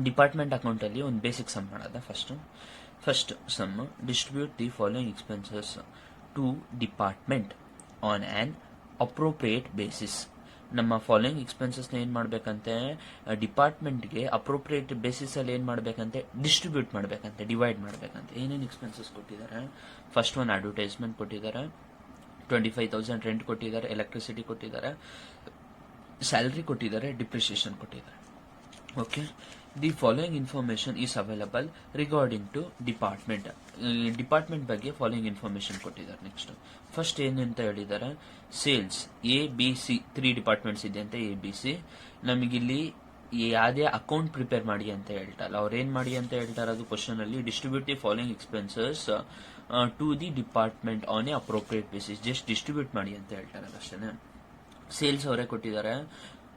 Department ಅಕೌಂಟಲ್ಲಿ ಒಂದು basic sum ಮಾಡೋದ. First sum, distribute the following expenses to department on on appropriate basis. ನಮ್ಮ following ಎಕ್ಸ್ಪೆನ್ಸಸ್ನ ಏನು ಮಾಡಬೇಕಂತೆ, ಡಿಪಾರ್ಟ್ಮೆಂಟ್ಗೆ ಅಪ್ರೋಪ್ರಿಯೇಟ್ ಬೇಸಿಸ್ ಅಲ್ಲಿ ಏನು ಮಾಡಬೇಕಂತೆ, ಡಿಸ್ಟ್ರಿಬ್ಯೂಟ್ ಮಾಡಬೇಕಂತೆ, ಡಿವೈಡ್ ಮಾಡಬೇಕಂತೆ. ಏನೇನು ಎಕ್ಸ್ಪೆನ್ಸಸ್ ಕೊಟ್ಟಿದ್ದಾರೆ? ಫಸ್ಟ್ ಒನ್ ಅಡ್ವರ್ಟೈಸ್ಮೆಂಟ್ ಕೊಟ್ಟಿದ್ದಾರೆ, 25,000 ರೆಂಟ್ ಕೊಟ್ಟಿದ್ದಾರೆ, ಎಲೆಕ್ಟ್ರಿಸಿಟಿ ಕೊಟ್ಟಿದ್ದಾರೆ, ಸ್ಯಾಲರಿ ಕೊಟ್ಟಿದ್ದಾರೆ, ಡಿಪ್ರಿಸಿಯೇಷನ್ ಕೊಟ್ಟಿದ್ದಾರೆ. Okay, the following information is available regarding to department. Department ಬಗ್ಗೆ ಫಾಲೋಯಿಂಗ್ ಇನ್ಫಾರ್ಮೇಶನ್ ಕೊಟ್ಟಿದ್ದಾರೆ. ನೆಕ್ಸ್ಟ್ ಫಸ್ಟ್ ಏನಂತ ಹೇಳಿದ್ದಾರೆ, ಸೇಲ್ಸ್ ABC 3 ಡಿಪಾರ್ಟ್ಮೆಂಟ್ಸ್ ಇದೆ ಅಂತ. ABC ನಮಗಿಲ್ಲಿ ಯಾವುದೇ ಅಕೌಂಟ್ ಪ್ರಿಪೇರ್ ಮಾಡಿ ಅಂತ ಹೇಳ್ತಾರಲ್ಲ, ಅವ್ರು ಏನ್ ಮಾಡಿ ಅಂತ ಹೇಳ್ತಾರೆ ಅದು ಕ್ವಶನ್ ಅಲ್ಲಿ, distribute the following expenses to the department on a appropriate basis. Just distribute ಮಾಡಿ ಅಂತ ಹೇಳ್ತಾರೆ ಅಷ್ಟೇ. ಸೇಲ್ಸ್ ಅವರೇ ಕೊಟ್ಟಿದ್ದಾರೆ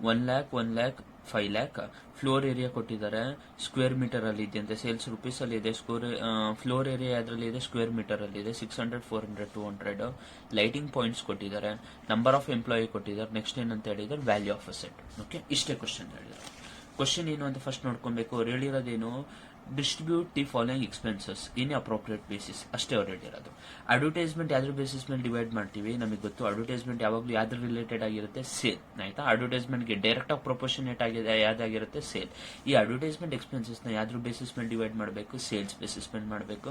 1 lakh, 1 lakh, 5 lakh. Floor area ಕೊಟ್ಟಿದ್ದಾರೆ, ಸ್ಕ್ವೇರ್ ಮೀಟರ್ ಅಲ್ಲಿ ಇದೆಯಂತೆ. ಸೇಲ್ಸ್ ರುಪೀಸ್ ಅಲ್ಲಿ ಇದೆ, ಫ್ಲೋರ್ ಏರಿಯಾ ಅದರಲ್ಲಿ ಇದೆ, ಸ್ಕ್ವೇರ್ ಮೀಟರ್ ಅಲ್ಲಿ ಇದೆ. 600, 400, 200. ಲೈಟಿಂಗ್ ಪಾಯಿಂಟ್ಸ್ ಕೊಟ್ಟಿದ್ದಾರೆ, ನಂಬರ್ ಆಫ್ ಎಂಪ್ಲಾಯಿ ಕೊಟ್ಟಿದ್ದಾರೆ. ನೆಕ್ಸ್ಟ್ ಏನಂತ ಹೇಳಿದ್ದಾರೆ, ವ್ಯಾಲ್ಯೂ ಆಫ್ ಅಸೆಟ್. ಓಕೆ, ಇಷ್ಟೇ ಕ್ವಶನ್ ಹೇಳಿದ್ದಾರೆ. ಕ್ವಶನ್ ಏನು ಅಂತ ಫಸ್ಟ್ ನೋಡ್ಕೊಬೇಕು. ಅವ್ರು ಹೇಳಿರೋದೇನು, distribute the following expenses in appropriate basis, ಅಷ್ಟೇ ಅವ್ರು ಹೇಳಿರೋದು. ಅಡ್ವರ್ಟೈಸ್ಮೆಂಟ್ ಯಾವ್ದ್ರ ಬೇಸಿಸ್ ಮೇಲೆ ಡಿವೈಡ್ ಮಾಡ್ತೀವಿ ನಮಗೆ ಗೊತ್ತು. ಅಡ್ವರ್ಟೈಸ್ಮೆಂಟ್ ಯಾವಾಗಲೂ ಯಾವ್ದ್ರ ರಿಲೇಟೆಡ್ ಆಗಿರುತ್ತೆ, ಸೇಲ್. ಆಯ್ತಾ, ಅಡ್ವರ್ಟೈಸ್ಮೆಂಟ್ಗೆ ಡೈರೆಕ್ಟ್ ಆಗಿ ಪ್ರೊಪೋರ್ಷನೇಟ್ ಆಗಿದೆ ಯಾವ್ದಾಗಿರುತ್ತೆ, ಸೇಲ್. ಈ ಅಡ್ವರ್ಟೈಸ್ಮೆಂಟ್ ಎಕ್ಸ್ಪೆನ್ಸಸ್ ನ ಯಾವ್ದ್ರ ಬೇಸಿಸ್ ಮೇಲೆ ಡಿವೈಡ್ ಮಾಡಬೇಕು, ಸೇಲ್ಸ್ ಬೇಸಿಸ್ ಮೇಲೆ ಮಾಡಬೇಕು.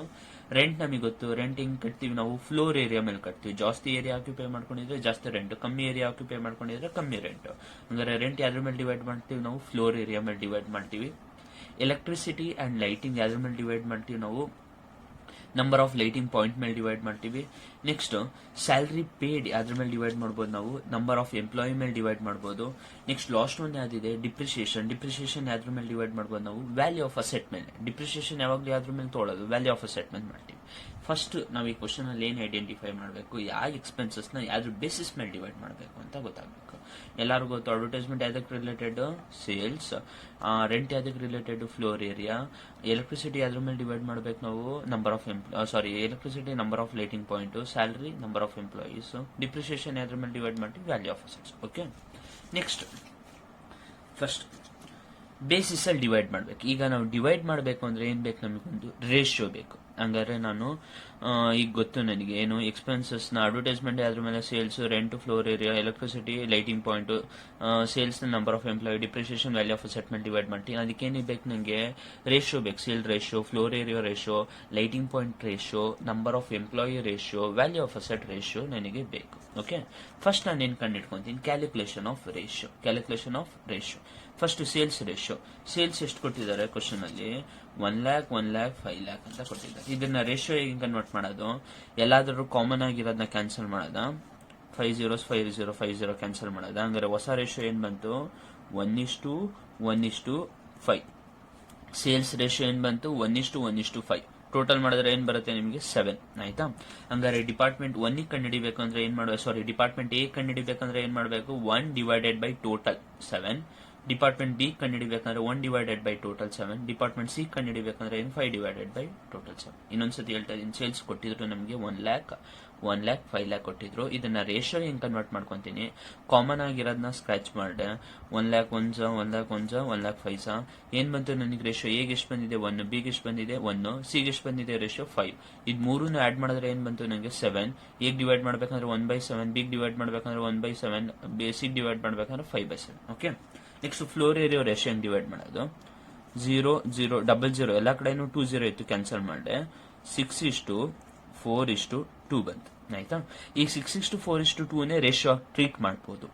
ರೆಂಟ್ ನಮಗೆ ಗೊತ್ತು, ರೆಂಟ್ ಹೆಂಗ್ ಕಟ್ತೀವಿ ನಾವು, ಫ್ಲೋರ್ ಏರಿಯಾ ಮೇಲೆ ಕಟ್ತೀವಿ. ಜಾಸ್ತಿ ಏರಿಯಾ ಆಕ್ಯುಪೈ ಮಾಡ್ಕೊಂಡಿದ್ರೆ ಜಾಸ್ತಿ ರೆಂಟ್, ಕಮ್ಮಿ ಏರಿಯಾ ಆಕ್ಯುಪೈ ಮಾಡ್ಕೊಂಡಿದ್ರೆ ಕಮ್ಮಿ ರೆಂಟ್. ಅಂದ್ರೆ ರೆಂಟ್ ಯಾವ್ದ್ರ ಮೇಲೆ ಡಿವೈಡ್ ಮಾಡ್ತೀವಿ ನಾವು, ಫ್ಲೋರ್ ಏರಿಯಾ ಮೇಲೆ ಡಿವೈಡ್ ಮಾಡ್ತೀವಿ. ಎಲೆಕ್ಟ್ರಿಸಿಟಿ ಅಂಡ್ ಲೈಟಿಂಗ್ ಯಾವ್ದ್ರ ಮೇಲೆ ಡಿವೈಡ್ ಮಾಡ್ತೀವಿ ನಾವು, ನಂಬರ್ ಆಫ್ ಲೈಟಿಂಗ್ ಪಾಯಿಂಟ್ ಮೇಲೆ ಡಿವೈಡ್ ಮಾಡ್ತೀವಿ. ನೆಕ್ಸ್ಟ್ ಸ್ಯಾಲರಿ ಪೇಡ್ ಯಾವ್ದ್ರ ಮೇಲೆ ಡಿವೈಡ್ ಮಾಡ್ಬೋದು ನಾವು, ನಂಬರ್ ಆಫ್ ಎಂಪ್ಲಾಯಿ ಮೇಲೆ ಡಿವೈಡ್ ಮಾಡ್ಬೋದು. ನೆಕ್ಸ್ಟ್ ಲಾಸ್ಟ್ ಒನ್ ಯಾವ್ದಿದೆ, ಡಿಪ್ರಿಸಿಯೇಷನ್. ಡಿಪ್ರಿಸಿಯೇಷನ್ ಯಾವ್ದ್ರ ಮೇಲೆ ಡಿವೈಡ್ ಮಾಡ್ಬೋದು ನಾವು, ವ್ಯಾಲ್ಯೂ ಆಫ್ ಅಸೆಟ್ ಮೇಲೆ. ಡಿಪ್ರಿಸಿಯೇಷನ್ ಯಾವಾಗಲೂ ಯಾವ್ದ್ರ ಮೇಲೆ ತೊಗೊಳ್ಳೋದು, ವ್ಯಾಲ್ಯೂ ಆಫ್ ಅಸೆಟ್ ಮೇಲೆ ಮಾಡ್ತೀವಿ. ಫಸ್ಟ್ ನಾವು ಈ ಕ್ವಶನ್ ಅಲ್ಲಿ ಏನ್ ಐಡೆಂಟಿಫೈ ಮಾಡಬೇಕು, ಯಾವ ಎಕ್ಸ್ಪೆನ್ಸಸ್ ನ ಯಾವ್ದ್ರ ಬೇಸಿಸ್ ಮೇಲೆ ಡಿವೈಡ್ ಮಾಡಬೇಕು ಅಂತ ಗೊತ್ತಾಗಬೇಕು. ಎಲ್ಲರಿಗೂ ಗೊತ್ತು, ಅಡ್ವರ್ಟೈಸ್ಮೆಂಟ್ ಯಾವ್ದಕ್ಕೆ ರಿಲೇಟೆಡ್, ಸೇಲ್ಸ್. ರೆಂಟ್ ಯಾವ್ದಕ್ಕೆ ರಿಲೇಟೆಡ್, ಫ್ಲೋರ್ ಏರಿಯಾ. ಎಲೆಕ್ಟ್ರಿಸಿಟಿ ಯಾವ್ದ್ರ ಮೇಲೆ ಡಿವೈಡ್ ಮಾಡಬೇಕು ನಾವು, number of electricity number of lighting point, salary number of employees. Depreciation ಯಾವ್ದ್ರ ಮೇಲೆ ಡಿವೈಡ್ ಮಾಡ್ತೀವಿ, value of assets. Okay, next first basis ಅಲ್ಲಿ ಡಿವೈಡ್ ಮಾಡ್ಬೇಕು. ಈಗ ನಾವು ಡಿವೈಡ್ ಮಾಡಬೇಕು ಅಂದ್ರೆ ಏನ್ ಬೇಕು, ನಮಗೊಂದು ರೇಷಿಯೋ ಬೇಕು. ಹಂಗಾದ್ರೆ ನಾನು ಈಗ ಗೊತ್ತು ನನಗೆ ಏನು, ಎಕ್ಸ್ಪೆನ್ಸಸ್ ನ ಅಡ್ವರ್ಟೈಸ್ಮೆಂಟ್ ಅದ್ರ ಮೇಲೆ sales, rent, floor area, electricity, lighting point, sales ನ number of employee, depreciation, value of asset ಮೇಲೆ ಡಿವೈಡ್ ಮಾಡ್ತೀನಿ. ಅದಕ್ಕೇನು ಬೇಕು, ನನಗೆ ರೇಷಿಯೋ ಬೇಕು. Sale ratio, floor area ratio, lighting point ratio, number of employee ratio, value of asset ratio ನನಗೆ ಬೇಕು. Okay, first ನಾನು ಏನ್ ಕಂಡಿಡ್ಕೊಂತೀನಿ, calculation of ratio. First sales ratio. Sales ಎಷ್ಟು ಕೊಟ್ಟಿದ್ದಾರೆ ಕ್ವಶನ್ ಅಲ್ಲಿ, 1 lakh, 1 lakh, 5 lakh ಅಂತ ಕೊಟ್ಟಿದ್ದಾರೆ. ಇದನ್ನ ರೇಷಿಯೋ ಹೇಗೆ ಕನ್ವರ್ಟ್ ಮಾಡೋದು, ಎಲ್ಲಾದ್ರೂ ಕಾಮನ್ ಆಗಿರೋದನ್ನ ಕ್ಯಾನ್ಸಲ್ ಮಾಡೋದ, 5 zeros 5 0 5 0 ಕ್ಯಾನ್ಸಲ್ ಮಾಡೋದ. ಹಂಗಾರೆ ಹೊಸ ರೇಷಿಯೋ ಏನ್ ಬಂತು, 1:1:5. ಸೇಲ್ಸ್ ರೇಷಿಯೋ ಏನ್ ಬಂತು, 1:1:5. ಟೋಟಲ್ ಮಾಡಿದ್ರೆ ಏನ್ ಬರುತ್ತೆ ನಿಮಗೆ, 7. ಆಯ್ತಾ, ಹಂಗಾರೆ ಡಿಪಾರ್ಟ್ಮೆಂಟ್ 1 ಕಂಡುಹಿಡಿಬೇಕು ಅಂದ್ರೆ ಏನ್ ಮಾಡಬೇಕು, ಡಿಪಾರ್ಟ್ಮೆಂಟ್ ಎ ಕಂಡುಹಿಡಿಬೇಕಂದ್ರೆ ಏನ್ ಮಾಡಬೇಕು, 1 divided by total 7. Department B ಕಂಡುಹಿಡಿಬೇಕಂದ್ರೆ 1 divided by total 7. Department C ಕಂಡುಹಿಡಿಬೇಕಂದ್ರೆ 5 divided by ಟೋಟಲ್ 7. ಇನ್ನೊಂದ್ಸತಿ ಹೇಳ್ತಾ ಇದೀನಿ, ಸೇಲ್ಸ್ ಕೊಟ್ಟಿದ್ರು ನಮಗೆ 1 lakh, 1 lakh, 5 lakh ಕೊಟ್ಟಿದ್ರು. ಇದನ್ನ ರೇಷಿಯೋ ಹೆಂಗ್ ಕನ್ವರ್ಟ್ ಮಾಡ್ಕೊಂತೀನಿ, ಕಾಮನ್ ಆಗಿರೋದನ್ನ ಸ್ಕ್ರಾಚ್ ಮಾಡಿದೆ. 1 lakh 1 1 lakh 1 1 lakh 5 ಏನ್ ಬಂತು ನನಗೆ ರೇಷಿಯೋ, ಎಗೆ ಎಷ್ಟು ಬಂದಿದೆ 1, ಬಿಗೆ ಎಷ್ಟು ಬಂದಿದೆ 1, ಸಿಗೆ ಎಷ್ಟು ಬಂದಿದೆ ರೇಷಿಯೋ 5. ಇದು ಮೂರನ್ನು ಆಡ್ ಮಾಡಿದ್ರೆ ಏನ್ ಬಂತು ನನಗೆ 7. ಎಗ್ ಡಿವೈಡ್ ಮಾಡ್ಬೇಕಂದ್ರೆ 1/7, ಬಿಗ್ ಡಿವೈಡ್ ಮಾಡ್ಬೇಕಂದ್ರೆ 1/7, ಸಿಗ್ ಡಿವೈಡ್ ಮಾಡ್ಬೇಕಂದ್ರೆ 5/7. Okay, next floor area ratio ಹೆಂಗ್ ಡಿವೈಡ್ ಮಾಡೋದು, 0 0 00 ಎಲ್ಲಾ ಕಡೆನೂ 2 0 ಇತ್ತು, ಕ್ಯಾನ್ಸಲ್ ಮಾಡಿದೆ. 6:4:2 ಬಂತು. ಆಯ್ತಾ, ಈಗ 6:4:2 ರೇಷಿಯೋ ಟ್ರೀಟ್ ಮಾಡ್ಬೋದು.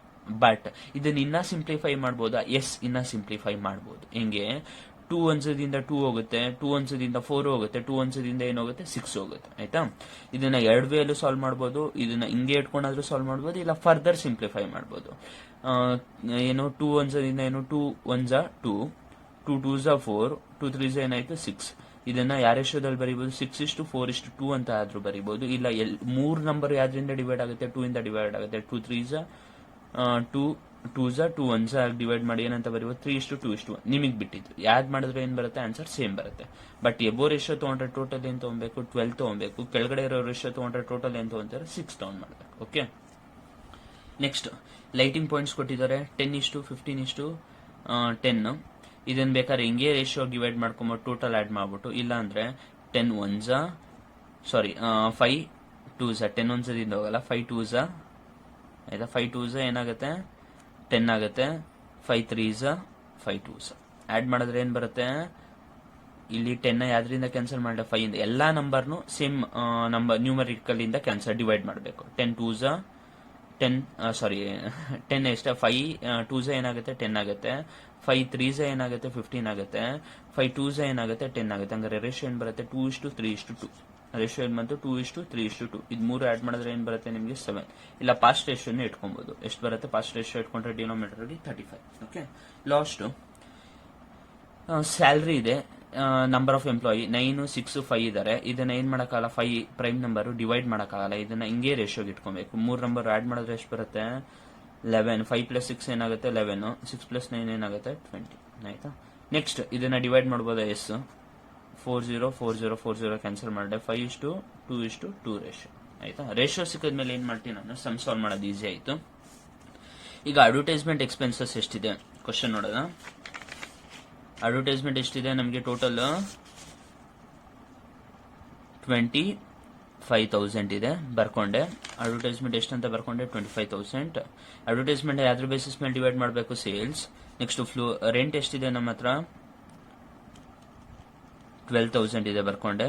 ಬಟ್ ಇದನ್ನ ಇನ್ನ ಸಿಂಪ್ಲಿಫೈ ಮಾಡ್ಬೋದಾ, ಎಸ್, ಇನ್ನ ಸಿಂಪ್ಲಿಫೈ ಮಾಡ್ಬೋದು. ಹೆಂಗೆ, 2 ಅಂಶದಿಂದ 2 ಹೋಗುತ್ತೆ, 2 ಅಂಶದಿಂದ 4 ಹೋಗುತ್ತೆ, 2 ಅಂಶದಿಂದ ಏನಾಗುತ್ತೆ 6 ಹೋಗುತ್ತೆ. ಆಯ್ತಾ, ಇದನ್ನ 2 ವೇಲೂ ಸಾಲ್ವ್ ಮಾಡ್ಬೋದು. ಇದನ್ನ ಹಿಂಗೆ ಇಟ್ಕೊಂಡಾದ್ರೂ ಸಾಲ್ವ್ ಮಾಡ್ಬೋದು, ಇಲ್ಲ ಫರ್ದರ್ ಸಿಂಪ್ಲಿಫೈ ಮಾಡ್ಬೋದು. ಏನು 2 ಅಂಶದಿಂದ ಏನು, 2 1 2, 2 2 4, 2 3 ಏನಾಯ್ತು 6. ಇದನ್ನ ಯಾವ ರೇಷಿಯೋದಲ್ಲಿ ಬರೀಬಹುದು, 6:4:2 ಅಂತ ಆದ್ರೂ ಬರೀಬಹುದು. ಇಲ್ಲ 3 ನಂಬರ್ ಯಾವ್ದ್ರಿಂದ ಡಿವೈಡ್ ಆಗುತ್ತೆ, 2 ಇಂದ ಡಿವೈಡ್ ಆಗುತ್ತೆ. 2 3 2, 2 2 1 ಡಿವೈಡ್ ಮಾಡಿ ಏನಂತ ಬರೀಬಹುದು, 3:2:1. ನಿಮಗೆ ಬಿಟ್ಟಿದ್ದು ಯಾವ್ದು ಮಾಡಿದ್ರೆ ಏನ್ ಬರುತ್ತೆ, ಆನ್ಸರ್ ಸೇಮ್ ಬರುತ್ತೆ. ಬಟ್ ಎಬೋ ರೇಷಿಯೋ ತಗೊಂಡ್ರೆ ಟೋಟಲ್ ಏನ್ ತಗೊಬೇಕು, 12 ತಗೊಬೇಕು. ಕೆಳಗಡೆ ಇರೋ ರೇಷಿಯೋ ತಗೊಂಡ್ರೆ ಟೋಟಲ್ ಏನ್ ತಗೊಂತಾರೆ, 6 ತಗೊಂಡ್ ಮಾಡ್ಬೇಕು. ಓಕೆ, ನೆಕ್ಸ್ಟ್ ಲೈಟಿಂಗ್ ಪಾಯಿಂಟ್ಸ್ ಕೊಟ್ಟಿದ್ದಾರೆ, 10:15:10. ಇದನ್ನ ಬೇಕಾದ್ರೆ ಹಿಂಗೆ ರೇಷಿಯೋ ಡಿವೈಡ್ ಮಾಡ್ಕೊಂಬಿಟ್ಟು ಟೋಟಲ್ ಆಡ್ ಮಾಡ್ಬಿಟ್ಟು, ಇಲ್ಲ ಅಂದ್ರೆ 10 1s 5 2s 10 1s ದಿಂದ ಹೋಗಲ್ಲ, 5 2s ಆಯ್ತಾ, 5 2s ಏನಾಗುತ್ತೆ 10 ಆಗುತ್ತೆ, 5 3s 5 2s ಆಡ್ ಮಾಡಿದ್ರೆ ಏನ್ ಬರುತ್ತೆ, ಇಲ್ಲಿ 10 ಯಾವ್ದ್ರಿಂದ ಕ್ಯಾನ್ಸಲ್ ಮಾಡಿದ್ರೆ 5 ಇಂದ, ಎಲ್ಲಾ ನಂಬರ್ನು ಸೇಮ್ ನಂಬರ್ ನ್ಯೂಮರಿಕಲ್ ಇಂದ ಕ್ಯಾನ್ಸಲ್ ಡಿವೈಡ್ ಮಾಡಬೇಕು. 10 2s 10 ಎಷ್ಟು 5 2s ಏನಾಗುತ್ತೆ 10 ಆಗುತ್ತೆ, 5 3s ಏನಾಗುತ್ತೆ 15 ಆಗುತ್ತೆ, 5 2s ಏನಾಗುತ್ತೆ 10 ಆಗುತ್ತೆ. ಹಂಗಾರೆ ರೇಷಿಯೋ ಏನ್ ಬರುತ್ತೆ 2:3:2. ರೇಷಿಯೋ ಏನ್ ಬಂತು 2:3:2. ಇದು 3 ಆಡ್ ಮಾಡಿದ್ರೆ ಏನ್ ಬರುತ್ತೆ ನಿಮಗೆ 7. ಇಲ್ಲ ಪಾಸ್ಟ್ ರೇಷಿಯೋನೇ ಇಟ್ಕೊಬಹುದು. ಎಷ್ಟು ಬರುತ್ತೆ ಪಾಸ್ಟ್ ರೇಷಿಯೋ ಇಟ್ಕೊಂಡ್ರೆ ಡಿನೋಮಿನೇಟರ್ 35. ಓಕೆ, ಲಾಸ್ಟ್ ಸ್ಯಾಲರಿ ಇದೆ, ನಂಬರ್ ಆಫ್ ಎಂಪ್ಲಾಯಿ 9 6 5 ಇದಾರೆ. ಇದನ್ನ ಏನ್ ಮಾಡಕ್ಕಾಗಲ್ಲ, 5 ಪ್ರೈಮ್ ನಂಬರ್ ಡಿವೈಡ್ ಮಾಡಕ್ಕಾಗಲ್ಲ, ಇದನ್ನ ಹಿಂಗೆ ರೇಷಿಯೋಗೆ ಇಟ್ಕೊಬೇಕು. 3 ನಂಬರ್ ಆಡ್ ಮಾಡಿದ್ರೆ ಎಷ್ಟು ಬರುತ್ತೆ 11, 5 + 6 ಏನಾಗುತ್ತೆ 11, 6 + 9 ಏನಾಗುತ್ತೆ 20 ಆಯ್ತಾ. ನೆಕ್ಸ್ಟ್ ಇದನ್ನ ಡಿವೈಡ್ ಮಾಡ್ಬೋದು, ಎಸ್ 40 ಕ್ಯಾನ್ಸಲ್ ಮಾಡಿದೆ, 5:2:2 ರೇಷಿಯೋ ಆಯ್ತಾ. ರೇಷಿಯೋ ಸಿಕ್ಕಿದ್ಮೇಲೆ ಏನ್ ಮಾಡ್ತೀನಿ ನಾನು, ಸಮ್ ಸಾಲ್ವ್ ಮಾಡೋದು ಈಸಿ ಆಯ್ತು. ಈಗ ಅಡ್ವರ್ಟೈಸ್ಮೆಂಟ್ ಎಕ್ಸ್ಪೆನ್ಸಸ್ ಎಷ್ಟಿದೆ ಕ್ವಶನ್ ನೋಡೋಣ. ಅಡ್ವರ್ಟೈಸ್ಮೆಂಟ್ ಎಷ್ಟಿದೆ ನಮಗೆ ಟೋಟಲ್ 25,000 ಇದೆ, ಬರ್ಕೊಂಡೆ. ಅಡ್ವರ್ಟೈಸ್ಮೆಂಟ್ ಎಷ್ಟಂತ ಬರ್ಕೊಂಡೆ 25,000. ಅಡ್ವರ್ಟೈಸ್ಮೆಂಟ್ ಯಾವ್ದ್ರ ಬೇಸಿಸ್ ಮೇಲೆ ಡಿವೈಡ್ ಮಾಡಬೇಕು, ಸೇಲ್ಸ್. ನೆಕ್ಸ್ಟ್ ರೆಂಟ್ ಎಷ್ಟಿದೆ ನಮ್ಮ ಹತ್ರ 12,000 ಇದೆ, ಬರ್ಕೊಂಡೆ.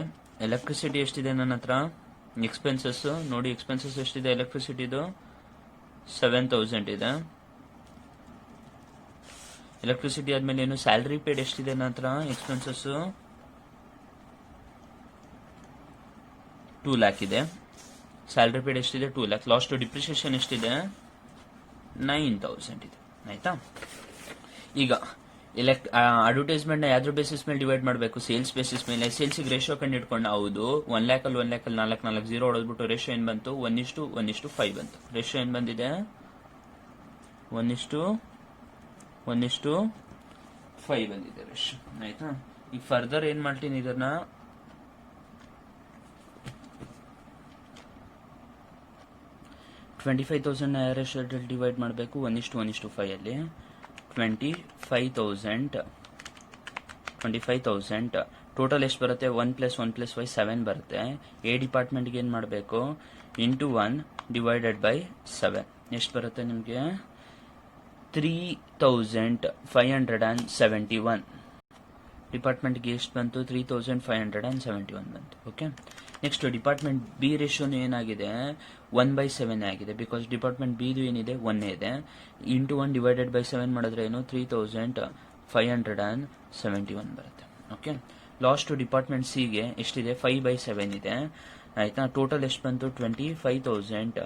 ಎಲೆಕ್ಟ್ರಿಸಿಟಿ ಎಷ್ಟಿದೆ ನನ್ನ ಹತ್ರ, ಎಕ್ಸ್ಪೆನ್ಸಸ್ ನೋಡಿ, ಎಕ್ಸ್ಪೆನ್ಸಸ್ ಎಷ್ಟಿದೆ ಎಲೆಕ್ಟ್ರಿಸಿಟಿದು 7,000 ಇದೆ. ಎಲೆಕ್ಟ್ರಿಸಿಟಿ ಆದ್ಮೇಲೆ ಏನು, ಸ್ಯಾಲರಿ ಪೇಡ್ ಎಷ್ಟಿದೆ ನನ್ನ ಹತ್ರ, ಎಕ್ಸ್ಪೆನ್ಸಸ್ 2 lakh ಇದೆ. ಸ್ಯಾಲರಿ ಪೇಡ್ ಎಷ್ಟಿದೆ 2 lakh. ಲಾಸ್ಟ್ ಡಿಪ್ರಿಸಿಯೇಷನ್ ಎಷ್ಟಿದೆ 9,000 ಇದೆ ಆಯ್ತಾ. ಈಗ ಅಡ್ವರ್ಟೈಸ್ಮೆಂಟ್ ನ ಯಾವ್ದ್ರ ಬೇಸಿಸ್ ಮೇಲೆ ಡಿವೈಡ್ ಮಾಡಬೇಕು, ಸೇಲ್ಸ್ ಬೇಸಿಸ್ ಮೇಲೆ. ಸೇಲ್ಸ್ ರೇಷಿಯೋ ಕಂಡು ಹಿಡ್ಕೊಂಡು, ಹೌದು 1 lakh 4 0 ಹೊಡೆದ್ಬಿಟ್ಟು ರೇಷಿಯೋ ಏನ್ ಬಂತು 1:1:5 ಬಂತು. ರೇಷಿಯೋ ಏನ್ ಬಂದಿದೆ 1:1:5 ಬಂದಿದೆ ರೇಷಿಯೋ ಆಯ್ತಾ. ಈಗ ಫರ್ದರ್ ಏನ್ ಮಾಡ್ತೀನಿ, ಇದನ್ನ 25,000 ರೇಷಿಯೋ ಡಿವೈಡ್ ಮಾಡಬೇಕು 1:1:5 ಅಲ್ಲಿ. 25,000 ಟೋಟಲ್ ಎಷ್ಟು ಬರುತ್ತೆ, 1 + 1 + 5 7 ಬರುತ್ತೆ. ಎ ಡಿಪಾರ್ಟ್ಮೆಂಟ್ಗೆ ಏನ್ ಮಾಡಬೇಕು, ಇಂಟು 1 ಡಿವೈಡೆಡ್ ಬೈ 7 ಎಷ್ಟು ಬರುತ್ತೆ ನಿಮಗೆ 3,571. ಡಿಪಾರ್ಟ್ಮೆಂಟ್ಗೆ ಎಷ್ಟು ಬಂತು 3,571 ಬಂತು. ಓಕೆ, ನೆಕ್ಸ್ಟ್ ಡಿಪಾರ್ಟ್ಮೆಂಟ್ ಬಿ ರೇಷಿಯೋನು ಏನಾಗಿದೆ 1/7 ಆಗಿದೆ, ಬಿಕಾಸ್ ಡಿಪಾರ್ಟ್ಮೆಂಟ್ ಬಿ ಏನಿದೆ 1 ಇದೆ. ಇಂಟು 1 ಡಿವೈಡೆಡ್ ಬೈ 7 ಮಾಡಿದ್ರೆ ಏನು 3,571 ಬರುತ್ತೆ. ಓಕೆ, ಲಾಸ್ಟ್ ಡಿಪಾರ್ಟ್ಮೆಂಟ್ ಸಿ ಗೆ ಎಷ್ಟಿದೆ 5/7 ಇದೆ ಆಯ್ತಾ. ಟೋಟಲ್ ಎಷ್ಟು ಬಂತು 25,000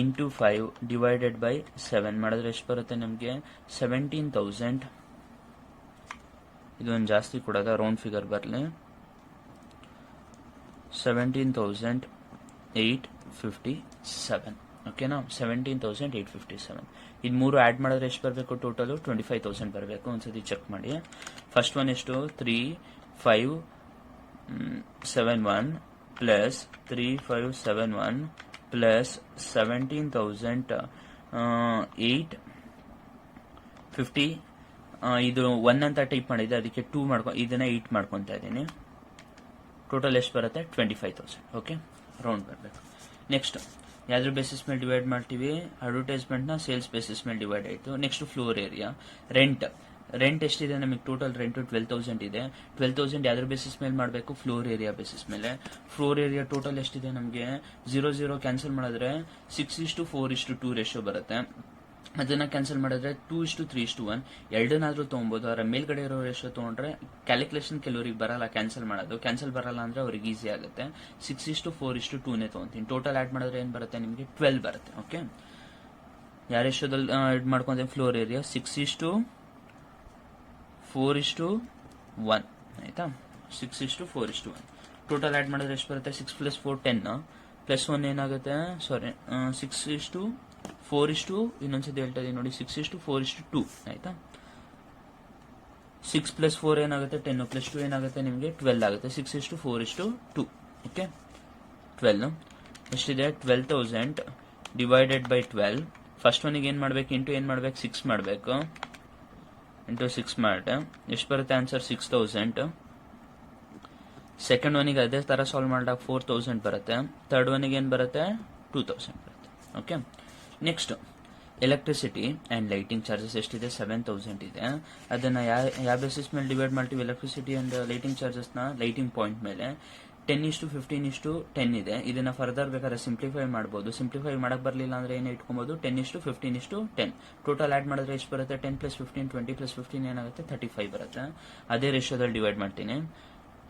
ಇಂಟು 5 ಡಿವೈಡೆಡ್ ಬೈ 7 ಮಾಡಿದ್ರೆ ಎಷ್ಟು ಬರುತ್ತೆ ನಮಗೆ 17,000. ಇದೊಂದು ಜಾಸ್ತಿ ಕೊಡೋದ, ರೌಂಡ್ ಫಿಗರ್ ಬರಲಿ, 17,857. ಓಕೆನಾ, 17,857. ಇದು 3 ಆಡ್ ಮಾಡಿದ್ರೆ ಎಷ್ಟು ಬರಬೇಕು ಟೋಟಲ್ 25,000 ಬರಬೇಕು. ಒಂದ್ಸತಿ ಚೆಕ್ ಮಾಡಿ. ಫಸ್ಟ್ ಒನ್ ಎಷ್ಟು 3,571 ಪ್ಲಸ್ 3,571 ಪ್ಲಸ್ 17,850. ಇದು 1 ಅಂತ ಟೈಪ್ ಮಾಡಿದೆ, ಅದಕ್ಕೆ 2 ಇದನ್ನ 8 ಮಾಡ್ಕೊತಾ ಇದ್ದೀನಿ. ಟೋಟಲ್ ಎಷ್ಟು ಬರುತ್ತೆ 25,000. ಓಕೆ, ರೌಂಡ್ ಬರಬೇಕು. ನೆಕ್ಸ್ಟ್ ಯಾವ್ದ್ರ ಬೇಸಿಸ್ ಮೇಲೆ ಡಿವೈಡ್ ಮಾಡ್ತೀವಿ, ಅಡ್ವರ್ಟೈಸ್ಮೆಂಟ್ ನ ಸೇಲ್ಸ್ ಬೇಸಿಸ್ ಮೇಲೆ ಡಿವೈಡ್ ಆಯಿತು. Next floor area. ರೆಂಟ್ ಎಷ್ಟಿದೆ ನಮಗೆ ಟೋಟಲ್ ರೆಂಟ್ 12,000 ಇದೆ. 12,000 ಯಾವ್ದ್ರ ಬೇಸಿಸ್ ಮೇಲೆ ಮಾಡಬೇಕು, ಫ್ಲೋರ್ ಏರಿಯಾ ಬೇಸಿಸ್ ಮೇಲೆ. ಫ್ಲೋರ್ ಏರಿಯಾ ಟೋಟಲ್ ಎಷ್ಟಿದೆ ನಮಗೆ 0 ಕ್ಯಾನ್ಸಲ್ ಮಾಡಿದ್ರೆ 6:4:2 ರೇಷಿಯೋ ಬರುತ್ತೆ. ಅದನ್ನ ಕ್ಯಾನ್ಸಲ್ ಮಾಡಿದ್ರೆ 2:3:1 ಎರಡನ್ನಾದ್ರೂ ತಗೊಬಹುದು. ಅದರ ಮೇಲ್ಗಡೆ ಇರೋ ರೇಷಿಯೋ ತಗೊಂಡ್ರೆ ಕ್ಯಾಲ್ಕುಲೇಷನ್ ಕೆಲವರಿಗೆ ಬರಲ್ಲ, ಕ್ಯಾನ್ಸಲ್ ಬರಲ್ಲ ಅಂದ್ರೆ ಅವ್ರಿಗೆ ಈಸಿ ಆಗುತ್ತೆ. 6:4:2 ತಗೊಂತೀನಿ. ಟೋಟಲ್ ಆಡ್ ಮಾಡಿದ್ರೆ ಏನ್ ಬರುತ್ತೆ ನಿಮಗೆ 12 ಬರುತ್ತೆ. ಓಕೆ, ಯಾವ ರೇಷಿಯೋದಲ್ಲಿ ಆಡ್ ಮಾಡ್ಕೊಂತೀವಿ, ಫ್ಲೋರ್ ಏರಿಯಾ 6:4:1 ಆಯ್ತಾ. 6:4:1 ಟೋಟಲ್ ಆಡ್ ಮಾಡಿದ್ರೆ ಎಷ್ಟು ಬರುತ್ತೆ 6 + 4 10 ಪ್ಲಸ್ 1 ಏನಾಗುತ್ತೆ, 6:4 ಇನ್ನೊಂದ್ಸತಿ ಹೇಳ್ತಾ ಇದೀನಿ ನೋಡಿ, 6:4:2 ಆಯ್ತಾ. 6 + 4 ಏನಾಗುತ್ತೆ 10 ಪ್ಲಸ್ 2 ಏನಾಗುತ್ತೆ ನಿಮಗೆ 12 ಆಗುತ್ತೆ. 6:4:2 ಓಕೆ, 12 ಎಷ್ಟಿದೆ 12,000 ಡಿವೈಡೆಡ್ ಬೈ 12. ಫಸ್ಟ್ ಒನ್ಗೆ ಏನ್ ಮಾಡ್ಬೇಕು, ಇಂಟು ಏನ್ ಮಾಡ್ಬೇಕು 6 ಮಾಡ್ಬೇಕು. ಇಂಟು 6 ಮಾಡಿದೆ ಎಷ್ಟು ಬರುತ್ತೆ ಆನ್ಸರ್ 6000. ಸೆಕೆಂಡ್ ಒನ್ಗೆ ಅದೇ ತರ ಸಾಲ್ವ್ ಮಾಡಿದಾಗ 4000 ಬರುತ್ತೆ. ಥರ್ಡ್ ಒನ್ಗೆ ಏನು ಬರುತ್ತೆ 2000 ಬರುತ್ತೆ. Okay, next electricity and lighting charges ಎಷ್ಟಿದೆ 7000 ಇದೆ. ಅದನ್ನು ಯಾವ ಬೇಸಿಸ್ ಮೇಲೆ ಡಿವೈಡ್ ಮಾಡ್ತೀವಿ ಎಲೆಕ್ಟ್ರಿಸಿಟಿ ಆ್ಯಂಡ್ ಲೈಟಿಂಗ್ ಚಾರ್ಜಸ್ನ ಲೈಟಿಂಗ್ ಪಾಯಿಂಟ್ ಮೇಲೆ 10:15:10 ಇದೆ. ಇದನ್ನ ಫರ್ದರ್ ಬೇಕಾದ್ರೆ ಸಿಂಪ್ಲಿಫೈ ಮಾಡ್ಬೋದು. ಸಿಂಪ್ಲಿಫೈ ಮಾಡಕ್ ಬರಲಿಲ್ಲ ಅಂದ್ರೆ ಏನು ಇಟ್ಕೊಬಹುದು 10:15:10. ಟೋಟಲ್ ಆಡ್ ಮಾಡಿದ್ರೆ ಎಷ್ಟು ಬರುತ್ತೆ 10 + 15 20 + 15 ಏನಾಗುತ್ತೆ 35 ಬರುತ್ತೆ. ಅದೇ ರೇಷಿಯೋದಲ್ಲಿ ಡಿವೈಡ್ ಮಾಡ್ತೀನಿ